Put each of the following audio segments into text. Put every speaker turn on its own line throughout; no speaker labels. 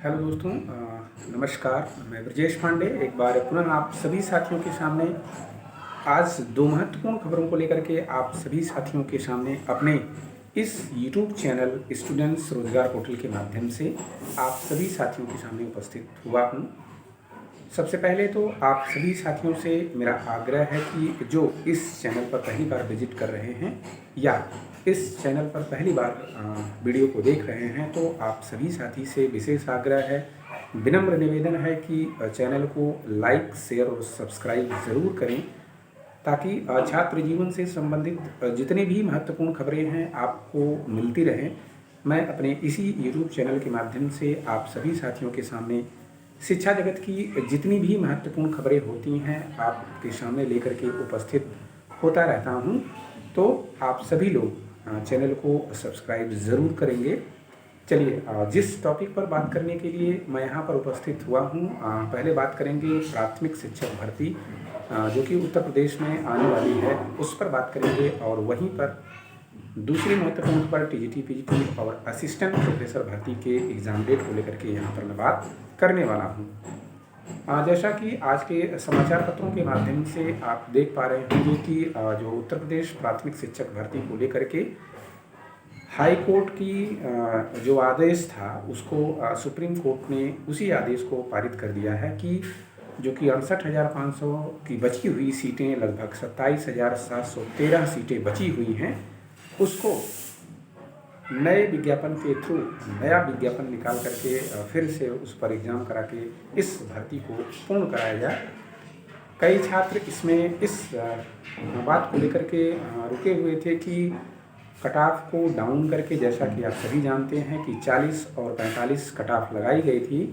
Hello दोस्तों, नमस्कार। मैं ब्रजेश पांडे एक बार पुनः आप सभी साथियों के सामने आज दो महत्वपूर्ण खबरों को लेकर के आप सभी साथियों के सामने अपने इस यूट्यूब चैनल स्टूडेंट्स रोजगार पोर्टल के माध्यम से आप सभी साथियों के सामने उपस्थित हुआ हूँ। सबसे पहले तो आप सभी साथियों से मेरा आग्रह है कि जो इस चैनल पर पहली बार विजिट कर रहे हैं या इस चैनल पर पहली बार वीडियो को देख रहे हैं, तो आप सभी साथी से विशेष आग्रह है, विनम्र निवेदन है कि चैनल को लाइक, शेयर और सब्सक्राइब ज़रूर करें, ताकि छात्र जीवन से संबंधित जितनी भी महत्वपूर्ण खबरें हैं आपको मिलती रहें। मैं अपने इसी यूट्यूब चैनल के माध्यम से आप सभी साथियों के सामने शिक्षा जगत की जितनी भी महत्वपूर्ण खबरें होती हैं आपके सामने लेकर के उपस्थित होता रहता हूं। तो आप सभी लोग चैनल को सब्सक्राइब ज़रूर करेंगे। चलिए, जिस टॉपिक पर बात करने के लिए मैं यहाँ पर उपस्थित हुआ हूँ, पहले बात करेंगे प्राथमिक शिक्षक भर्ती जो कि उत्तर प्रदेश में आने वाली है, उस पर बात करेंगे। और वहीं पर दूसरी महत्वपूर्ण पर टीजीटी, पीजीटी और असिस्टेंट प्रोफेसर भर्ती के एग्ज़ाम डेट को लेकर के यहाँ पर मैं बात करने वाला हूँ। जैसा कि आज के समाचार पत्रों के माध्यम से आप देख पा रहे होंगे कि जो उत्तर प्रदेश प्राथमिक शिक्षक भर्ती को लेकर के हाई कोर्ट की जो आदेश था उसको सुप्रीम कोर्ट ने उसी आदेश को पारित कर दिया है कि जो कि 68,500 की बची हुई सीटें, लगभग 27,713 सीटें बची हुई हैं, उसको नए विज्ञापन के थ्रू नया विज्ञापन निकाल करके फिर से उस पर एग्ज़ाम करा के इस भर्ती को पूर्ण कराया जाए। कई छात्र इसमें इस बात को लेकर के रुके हुए थे कि कट ऑफ को डाउन करके, जैसा कि आप सभी जानते हैं कि 40 और 45 कट ऑफ लगाई गई थी।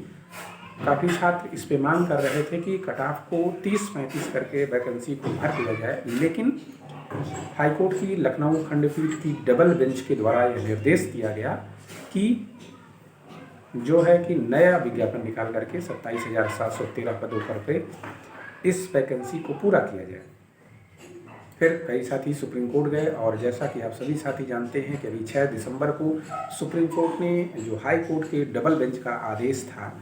काफ़ी छात्र इस पे मांग कर रहे थे कि कट ऑफ को 30-35 करके वैकेंसी को भर दिया जाए, लेकिन हाईकोर्ट की लखनऊ खंडपीठ की डबल बेंच के द्वारा यह निर्देश दिया गया कि जो है कि नया विज्ञापन निकाल करके 27,713 पदों पर इस वैकेंसी को पूरा किया जाए। फिर कई साथी सुप्रीम कोर्ट गए और जैसा कि आप सभी साथी जानते हैं कि अभी 6 दिसंबर को सुप्रीम कोर्ट ने जो हाई कोर्ट के डबल बेंच का आदेश था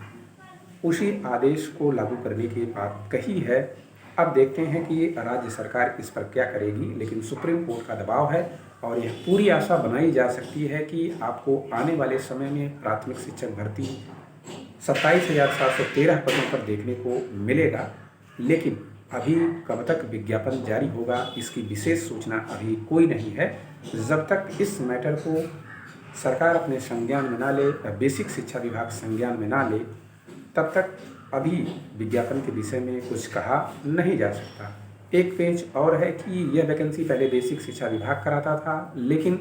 उसी आदेश को लागू करने की बात कही है। अब देखते हैं कि राज्य सरकार इस पर क्या करेगी, लेकिन सुप्रीम कोर्ट का दबाव है और यह पूरी आशा बनाई जा सकती है कि आपको आने वाले समय में प्राथमिक शिक्षक भर्ती 27,713 पदों पर देखने को मिलेगा। लेकिन अभी कब तक विज्ञापन जारी होगा इसकी विशेष सूचना अभी कोई नहीं है। जब तक इस मैटर को सरकार अपने संज्ञान में ना ले, बेसिक शिक्षा विभाग संज्ञान में ना ले, तब तक अभी विज्ञापन के विषय में कुछ कहा नहीं जा सकता। एक पेज और है कि यह वैकेंसी पहले बेसिक शिक्षा विभाग कराता था, लेकिन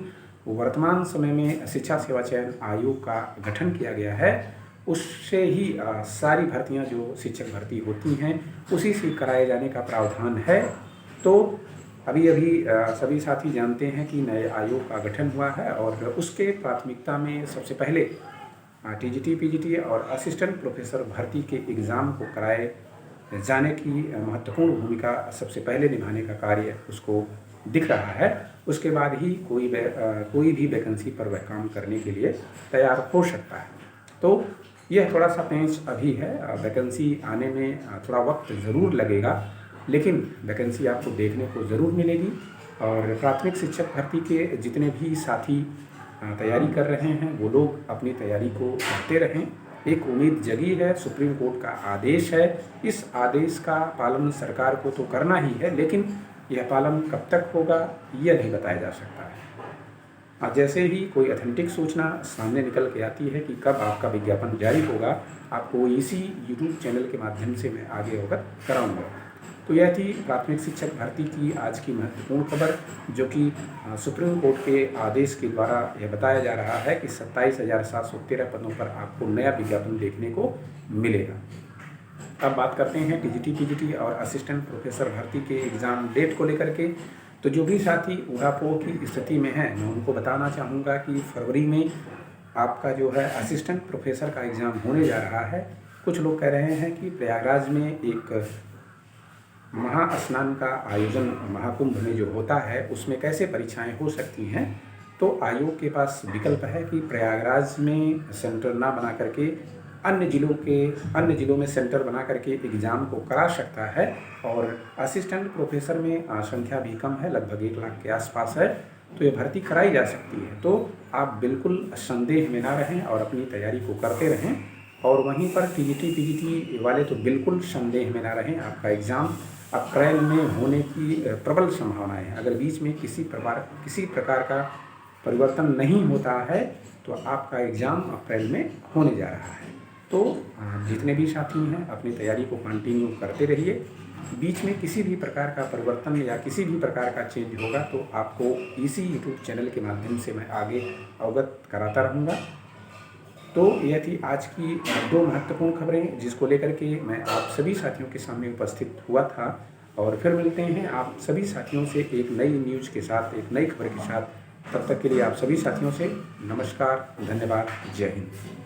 वर्तमान समय में शिक्षा सेवा चयन आयोग का गठन किया गया है। उससे ही सारी भर्तियां जो शिक्षक भर्ती होती हैं उसी से कराए जाने का प्रावधान है। तो अभी सभी साथी जानते हैं कि नए आयोग का गठन हुआ है और उसके प्राथमिकता में सबसे पहले टीजीटी, पीजीटी और असिस्टेंट प्रोफेसर भर्ती के एग्ज़ाम को कराए जाने की महत्वपूर्ण भूमिका सबसे पहले निभाने का कार्य उसको दिख रहा है। उसके बाद ही कोई भी वैकेंसी पर वह काम करने के लिए तैयार हो सकता है। तो यह थोड़ा सा पेंच अभी है, वैकेंसी आने में थोड़ा वक्त ज़रूर लगेगा, लेकिन वैकेंसी आपको देखने को ज़रूर मिलेगी। और प्राथमिक शिक्षक भर्ती के जितने भी साथी तैयारी कर रहे हैं वो लोग अपनी तैयारी को करते रहें। एक उम्मीद जगी है, सुप्रीम कोर्ट का आदेश है, इस आदेश का पालन सरकार को तो करना ही है, लेकिन यह पालन कब तक होगा यह नहीं बताया जा सकता है। जैसे ही कोई ऑथेंटिक सूचना सामने निकल के आती है कि कब आपका विज्ञापन जारी होगा, आपको इसी यूट्यूब चैनल के माध्यम से मैं आगे अवगत कराऊँगा। तो यह थी प्राथमिक शिक्षक भर्ती की आज की महत्वपूर्ण खबर, जो कि सुप्रीम कोर्ट के आदेश के द्वारा यह बताया जा रहा है कि 27,713 पदों पर आपको नया विज्ञापन देखने को मिलेगा। अब बात करते हैं टीजीटी, पीजीटी और असिस्टेंट प्रोफेसर भर्ती के एग्ज़ाम डेट को लेकर के। तो जो भी साथी ऊहापोह की स्थिति में हैं, मैं उनको बताना चाहूँगा कि फरवरी में आपका जो है असिस्टेंट प्रोफेसर का एग्ज़ाम होने जा रहा है। कुछ लोग कह रहे हैं कि प्रयागराज में एक महास्नान का आयोजन महाकुंभ में जो होता है उसमें कैसे परीक्षाएं हो सकती हैं। तो आयोग के पास विकल्प है कि प्रयागराज में सेंटर ना बना करके अन्य ज़िलों में सेंटर बना करके एग्ज़ाम को करा सकता है। और असिस्टेंट प्रोफेसर में संख्या भी कम है, लगभग 1 लाख के आसपास है, तो ये भर्ती कराई जा सकती है। तो आप बिल्कुल संदेह में ना रहें और अपनी तैयारी को करते रहें। और वहीं पर टीजीटी पीजीटी वाले तो बिल्कुल संदेह में ना रहें, आपका एग्ज़ाम अप्रैल में होने की प्रबल संभावनाएं है। अगर बीच में किसी प्रकार का परिवर्तन नहीं होता है तो आपका एग्ज़ाम अप्रैल में होने जा रहा है। तो जितने भी साथी हैं अपनी तैयारी को कंटिन्यू करते रहिए। बीच में किसी भी प्रकार का परिवर्तन या किसी भी प्रकार का चेंज होगा तो आपको इसी यूट्यूब चैनल के माध्यम से मैं आगे अवगत कराता रहूँगा। तो यह थी आज की 2 महत्वपूर्ण खबरें जिसको लेकर के मैं आप सभी साथियों के सामने उपस्थित हुआ था। और फिर मिलते हैं आप सभी साथियों से एक नई न्यूज़ के साथ, एक नई खबर के साथ। तब तक के लिए आप सभी साथियों से नमस्कार, धन्यवाद, जय हिंद।